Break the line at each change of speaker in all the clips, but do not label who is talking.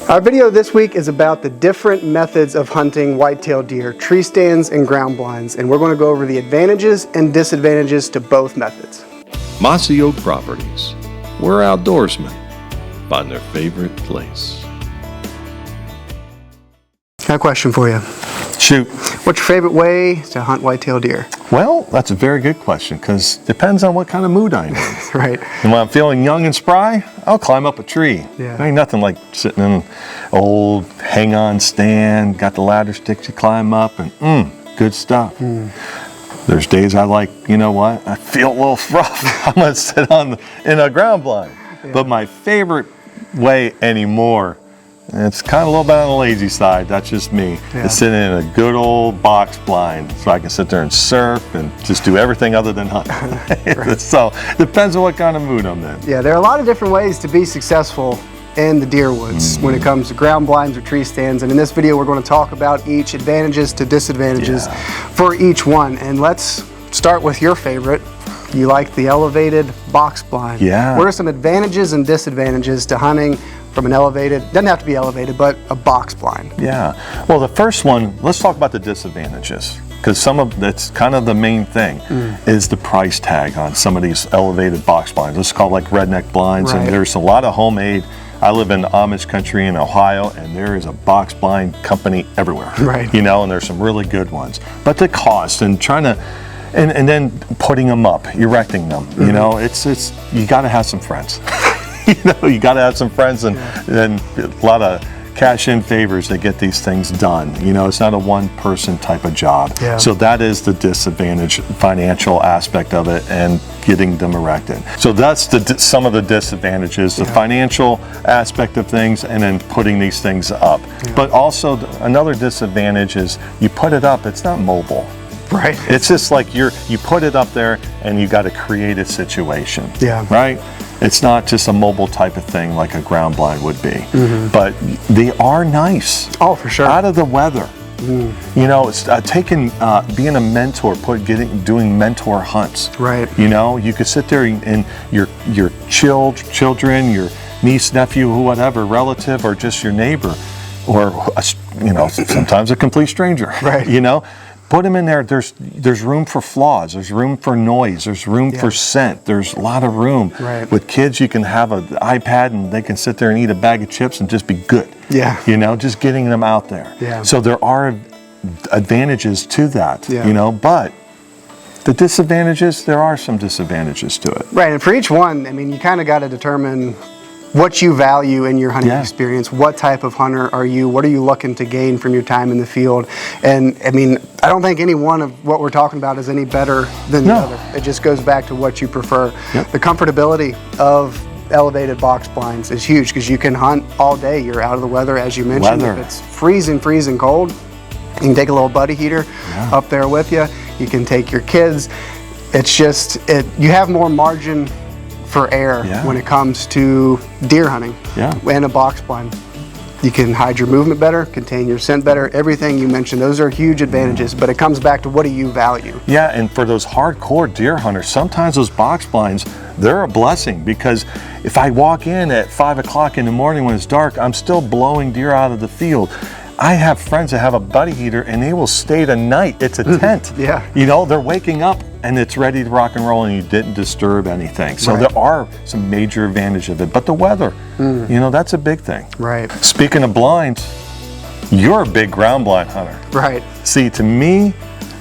Our video this week is about the different methods of hunting whitetail deer, tree stands and ground blinds, and we're going to go over the advantages and disadvantages to both methods.
Mossy Oak Properties, where outdoorsmen find their favorite place.
Got a question for you.
Shoot.
What's your favorite way to hunt whitetail deer?
Well, that's a very good question, because it depends on what kind of mood I'm in.
Right.
And when I'm feeling young and spry, I'll climb up a tree.
Yeah.
There ain't nothing like sitting in an old hang-on stand, got the ladder sticks you climb up, and good stuff. There's days I like, you know what, I feel a little rough. I'm going to sit in a ground blind.
Yeah.
But my favorite way anymore, and it's kind of a little bit on the lazy side, that's just me, is sitting in a good old box blind so I can sit there and surf and just do everything other than hunt. Right. So, depends on what kind of mood I'm in.
Yeah, there are a lot of different ways to be successful in the deer woods when it comes to ground blinds or tree stands, and in this video we're going to talk about each advantages to disadvantages for each one. And let's start with your favorite. You like the elevated box blind.
Yeah.
What are some advantages and disadvantages to hunting from an elevated, doesn't have to be elevated, but a box blind?
Yeah. Well, the first one, let's talk about the disadvantages, because that's kind of the main thing, is the price tag on some of these elevated box blinds. Let's call it like redneck blinds, and there's a lot of homemade. I live in Amish country in Ohio, and there is a box blind company everywhere.
Right.
You know, and there's some really good ones. But the cost and trying to, and then putting them up, erecting them, you know, it's you got to have some friends. You know, you got to have some friends and a lot of cash-in favors to get these things done. You know, it's not a one-person type of job.
Yeah.
So that is the disadvantage, financial aspect of it, and getting them erected. So that's some of the disadvantages, the financial aspect of things, and then putting these things up. But also another disadvantage is you put it up, it's not mobile.
Right.
It's just like you put it up there and you got to create a situation.
Yeah.
Right? It's not just a mobile type of thing like a ground blind would be. But they are nice.
Oh, for sure.
Out of the weather. You know, it's being a mentor, doing mentor hunts.
Right.
You know, you could sit there and your children, your niece, nephew, whatever, relative, or just your neighbor, or you know, sometimes a complete stranger.
Right.
You know, put them in there. There's room for flaws. There's room for noise. There's room for scent. There's a lot of room.
Right.
With kids, you can have an iPad and they can sit there and eat a bag of chips and just be good.
Yeah.
You know, just getting them out there.
Yeah.
So there are advantages to that.
Yeah.
You know, but the disadvantages, there are some disadvantages to it.
Right, and for each one, I mean, you kind of got to determine what you value in your hunting experience. What type of hunter are you? What are you looking to gain from your time in the field? And I mean, I don't think any one of what we're talking about is any better than the other. It just goes back to what you prefer. The comfortability of elevated box blinds is huge because you can hunt all day. You're out of the weather, as you mentioned. If it's freezing cold, you can take a little buddy heater up there with you. You can take your kids. It's just, you have more margin for error when it comes to deer hunting and a box blind. You can hide your movement better, contain your scent better, everything you mentioned. Those are huge advantages, but it comes back to what do you value? Yeah,
and for those hardcore deer hunters, sometimes those box blinds, they're a blessing, because if I walk in at 5 o'clock in the morning when it's dark, I'm still blowing deer out of the field. I have friends that have a buddy heater and they will stay the night. It's a tent. You know, they're waking up and it's ready to rock and roll and you didn't disturb anything. So there are some major advantages of it. But the weather, you know, that's a big thing.
Right.
Speaking of blinds, you're a big ground blind hunter.
Right.
See, to me,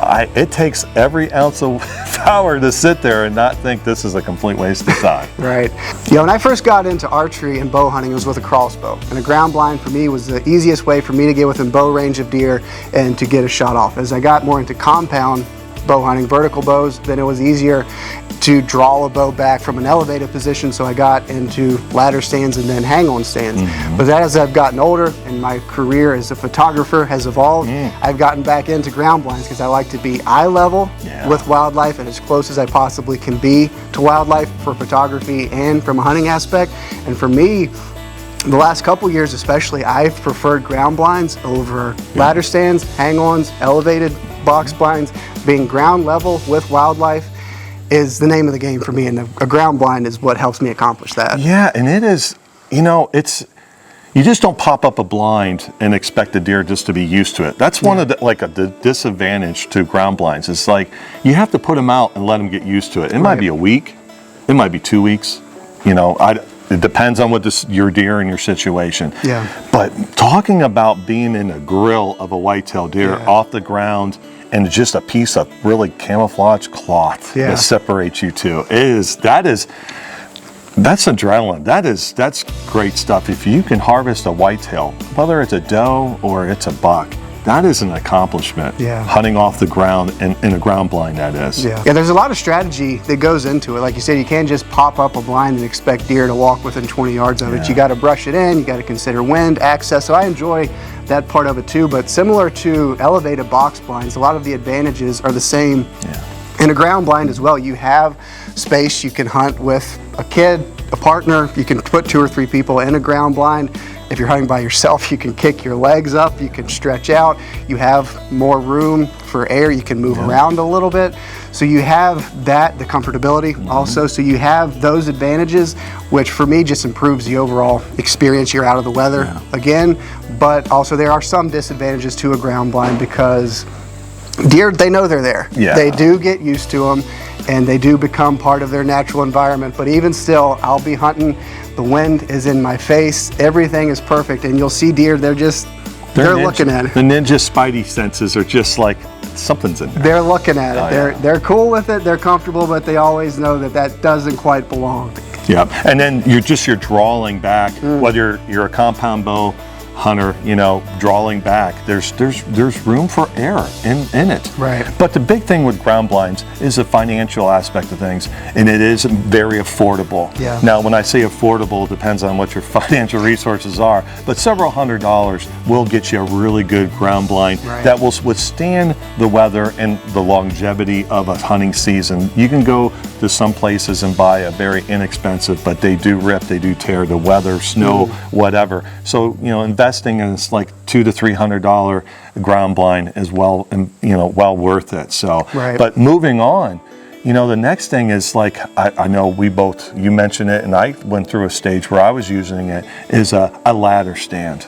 it takes every ounce of power to sit there and not think this is a complete waste of time.
Right. You know, when I first got into archery and bow hunting, it was with a crossbow. And a ground blind for me was the easiest way for me to get within bow range of deer and to get a shot off. As I got more into compound bow hunting, vertical bows, then it was easier to draw a bow back from an elevated position, so I got into ladder stands and then hang-on stands. But as I've gotten older and my career as a photographer has evolved, I've gotten back into ground blinds because I like to be eye level with wildlife and as close as I possibly can be to wildlife for photography and from a hunting aspect. And for me, the last couple years especially, I've preferred ground blinds over ladder stands, hang-ons, elevated box blinds. Being ground level with wildlife is the name of the game for me, and a ground blind is what helps me accomplish that.
Yeah, and it is, you know, you just don't pop up a blind and expect the deer just to be used to it. That's one of the disadvantage to ground blinds. It's like you have to put them out and let them get used to it. It might be a week, it might be 2 weeks. You know, it depends on what your deer and your situation.
Yeah.
But talking about being in a grill of a whitetail deer off the ground and just a piece of really camouflage cloth that separates you two that's adrenaline. That's great stuff. If you can harvest a whitetail, whether it's a doe or it's a buck, that is an accomplishment. Hunting off the ground and in a ground blind, that is.
Yeah, there's a lot of strategy that goes into it. Like you said, you can't just pop up a blind and expect deer to walk within 20 yards of it. You got to brush it in, you got to consider wind, access. So I enjoy that part of it too, but similar to elevated box blinds, a lot of the advantages are the same in a ground blind as well. You have space, you can hunt with a kid, a partner, you can put 2 or 3 people in a ground blind. If you're hunting by yourself, you can kick your legs up, you can stretch out, you have more room for air, you can move around a little bit. So you have that, the comfortability also, so you have those advantages, which for me just improves the overall experience. You're out of the weather again, but also there are some disadvantages to a ground blind because deer, they know they're there. They do get used to them and they do become part of their natural environment, but even still, I'll be hunting, the wind is in my face, everything is perfect, and you'll see deer, they're looking at it.
The ninja spidey senses are just like, something's in there.
They're looking at it. They're cool with it, they're comfortable, but they always know that doesn't quite belong.
And then you're drawing back, whether you're a compound bow hunter, you know, drawing back, there's room for error in it. But the big thing with ground blinds is the financial aspect of things, and it is very affordable. Now, when I say affordable, it depends on what your financial resources are, but several $100s will get you a really good ground blind that will withstand the weather and the longevity of a hunting season. You can go to some places and buy a very inexpensive, but they do rip, they do tear, the weather, snow, whatever. So, you know, investing in this like $200 to $300 ground blind is well well worth it. So, but moving on, you know, the next thing is like, I know you mentioned it, and I went through a stage where I was using it, is a ladder stand.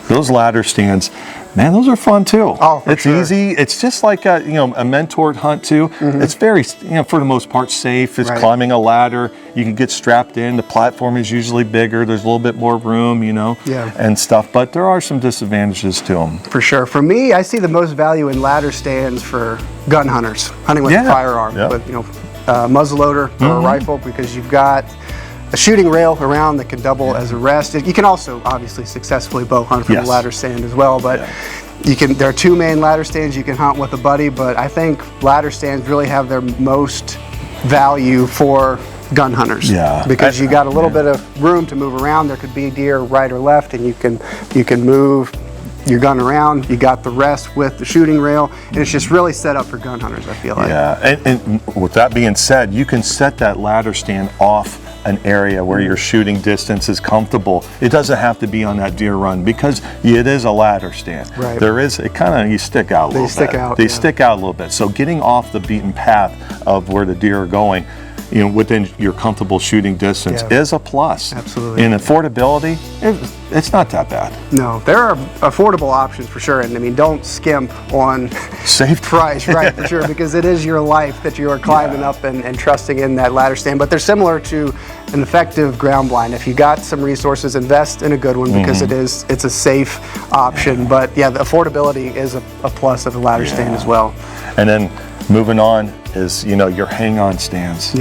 Those ladder stands, man, those are fun too. It's easy. It's just like a mentored hunt too. It's very, for the most part, safe. It's climbing a ladder. You can get strapped in. The platform is usually bigger. There's a little bit more room, and stuff. But there are some disadvantages to them. For
sure. For me, I see the most value in ladder stands for gun hunters, hunting with a firearm, with muzzleloader or a rifle, because you've got a shooting rail around that can double as a rest. You can also obviously successfully bow hunt from a ladder stand as well, but there are 2 main ladder stands you can hunt with a buddy, but I think ladder stands really have their most value for gun hunters. Because you got a little bit of room to move around. There could be deer right or left, and you can move your gun around. You got the rest with the shooting rail, and it's just really set up for gun hunters, I feel like.
And with that being said, you can set that ladder stand off an area where your shooting distance is comfortable. It doesn't have to be on that deer run, because it is a ladder stand. There is, you stick out a little bit. They stick out a little bit. So getting off the beaten path of where the deer are going, within your comfortable shooting distance is a plus.
Absolutely.
And affordability, it's not that bad.
No, there are affordable options for sure, and I mean, don't skimp on
safe
price, for sure, because it is your life that you are climbing up and trusting in that ladder stand. But they're similar to an effective ground blind. If you got some resources, invest in a good one, because it's a safe option. But the affordability is a plus of the ladder stand as well.
And then moving on is, your hang-on stands.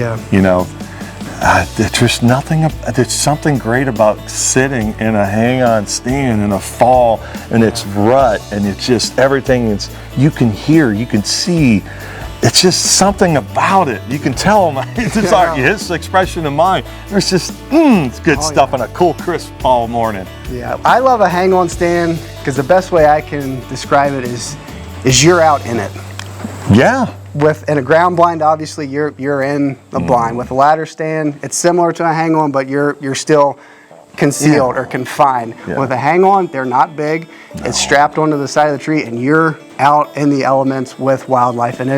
There's something great about sitting in a hang-on stand in a fall, and it's rut, and it's just everything you can hear, you can see. It's just something about it. You can tell him, his expression and mine. There's just, it's good stuff on a cool, crisp fall morning.
I love a hang-on stand, because the best way I can describe it is you're out in it. In a ground blind, obviously you're in a blind. With a ladder stand, it's similar to a hang-on, but you're still concealed or confined. With a hang-on, they're not big. It's strapped onto the side of the tree, and you're out in the elements with wildlife. And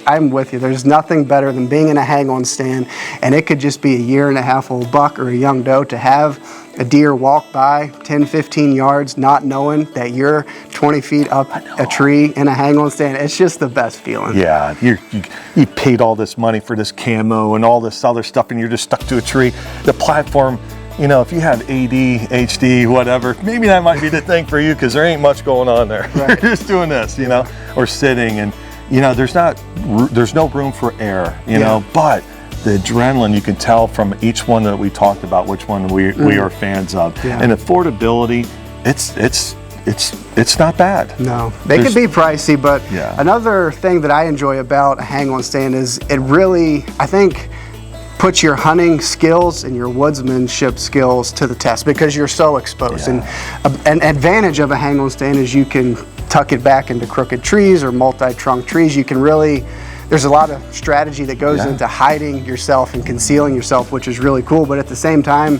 I'm with you. There's nothing better than being in a hang-on stand, and it could just be a 1.5-year-old buck or a young doe, to have a deer walk by 10, 15 yards not knowing that you're 20 feet up a tree in a hang-on stand. It's just the best feeling.
Yeah, you paid all this money for this camo and all this other stuff, and you're just stuck to a tree. The platform, you know, if you have AD, HD, whatever, maybe that might be the thing for you, because there ain't much going on there. Right. You're just doing this, you know, or sitting, and you know, there's no room for error, you know, but the adrenaline, you can tell from each one that we talked about which one we are fans of. Yeah. And affordability, it's not bad.
No, they can be pricey, but another thing that I enjoy about a hang-on stand is it really, I think, puts your hunting skills and your woodsmanship skills to the test, because you're so exposed. And an advantage of a hang-on stand is you can tuck it back into crooked trees or multi-trunk trees. You can really, there's a lot of strategy that goes into hiding yourself and concealing yourself, which is really cool. But at the same time,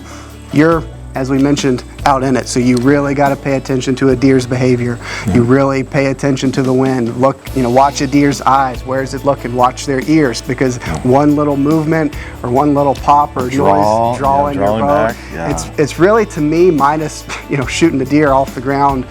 you're, as we mentioned, out in it. So you really got to pay attention to a deer's behavior. You really pay attention to the wind. Look, you know, watch a deer's eyes. Where is it looking? Watch their ears, because one little movement or one little pop or noise drawing your bow. It's really, to me, minus, you know, shooting the deer off the ground,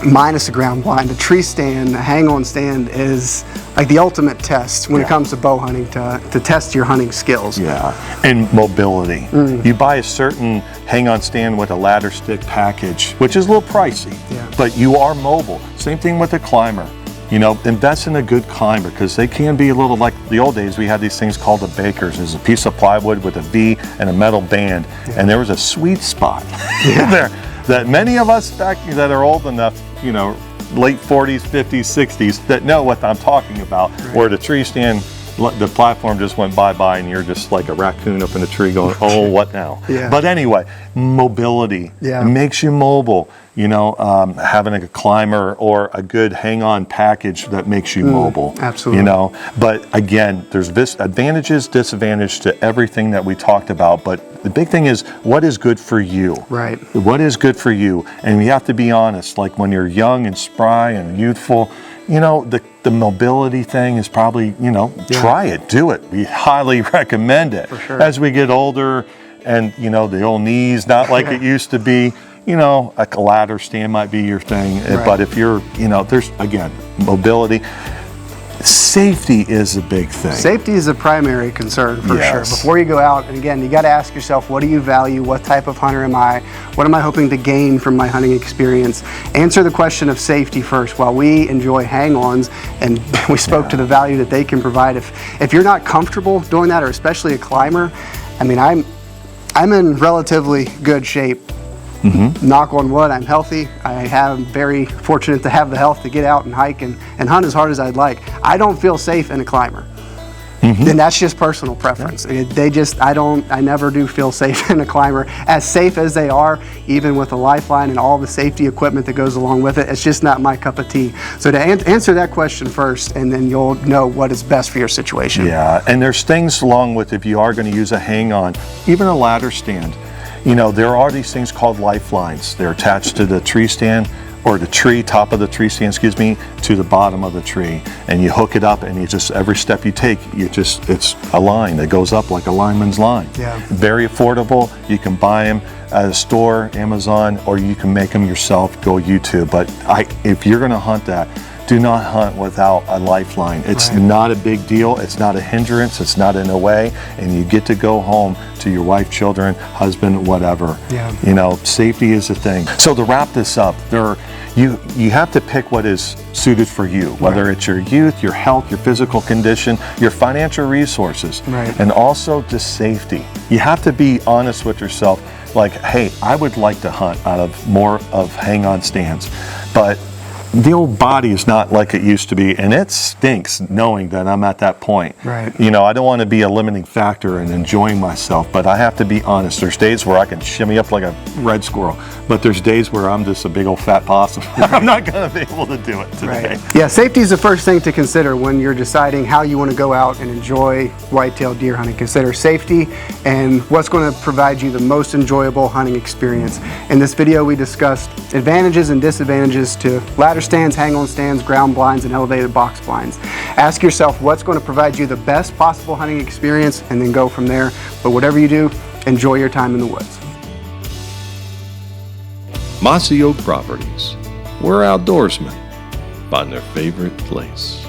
minus a ground blind, a tree stand, a hang-on stand is like the ultimate test when it comes to bow hunting, to test your hunting skills. Yeah,
and mobility. You buy a certain hang-on stand with a ladder stick package, which is a little pricey, but you are mobile. Same thing with a climber. You know, invest in a good climber, because they can be a little like the old days. We had these things called the bakers. There's a piece of plywood with a V and a metal band, and there was a sweet spot there that many of us back that are old enough, you know, late 40s, 50s, 60s, that know what I'm talking about, where the tree stand, the platform just went bye-bye, and you're just like a raccoon up in a tree going, oh, what now? But anyway, mobility makes you mobile. You know, having a climber or a good hang-on package that makes you mobile.
Absolutely.
You know, but again, there's advantages, disadvantages to everything that we talked about. But the big thing is, what is good for you?
Right.
What is good for you? And we have to be honest. Like when you're young and spry and youthful, you know, the mobility thing is probably, you know, try it, do it. We highly recommend it.
For sure.
As we get older, and you know, the old knees not like it used to be. You know, a ladder stand might be your thing, but if you're, you know, there's, again, mobility. Safety is a big thing.
Safety is a primary concern for sure. Before you go out, and again, you got to ask yourself, what do you value? What type of hunter am I? What am I hoping to gain from my hunting experience? Answer the question of safety first. While we enjoy hang-ons, and we spoke to the value that they can provide, if you're not comfortable doing that, or especially a climber, I mean, I'm in relatively good shape. Knock on wood, I'm healthy. I am very fortunate to have the health to get out and hike and hunt as hard as I'd like. I don't feel safe in a climber. And that's just personal preference. I never do feel safe in a climber. As safe as they are, even with a lifeline and all the safety equipment that goes along with it, it's just not my cup of tea. So to answer that question first, and then you'll know what is best for your situation.
Yeah, and there's things along with, if you are going to use a hang-on, even a ladder stand. You know, there are these things called lifelines. They're attached to the tree stand, or the tree, top of the tree stand, to the bottom of the tree. And you hook it up, and you just, every step you take, it's a line that goes up like a lineman's line. Very affordable. You can buy them at a store, Amazon, or you can make them yourself, go YouTube. But if you're gonna hunt that, do not hunt without a lifeline. It's not a big deal. It's not a hindrance. It's not in a way. And you get to go home to your wife, children, husband, whatever. You know, safety is a thing. So to wrap this up, you have to pick what is suited for you, whether it's your youth, your health, your physical condition, your financial resources, and also just safety. You have to be honest with yourself. Like, hey, I would like to hunt out of more of hang-on stands, but the old body is not like it used to be, and it stinks knowing that I'm at that point. You know, I don't want to be a limiting factor in enjoying myself, but I have to be honest. There's days where I can shimmy up like a red squirrel, but there's days where I'm just a big old fat possum. I'm not going to be able to do it today.
Yeah, safety is the first thing to consider when you're deciding how you want to go out and enjoy whitetail deer hunting. Consider safety and what's going to provide you the most enjoyable hunting experience. In this video, we discussed advantages and disadvantages to ladder stands, hang-on stands, ground blinds, and elevated box blinds. Ask yourself what's going to provide you the best possible hunting experience, and then go from there. But whatever you do, enjoy your time in the woods.
Mossy Oak Properties, where outdoorsmen find their favorite place.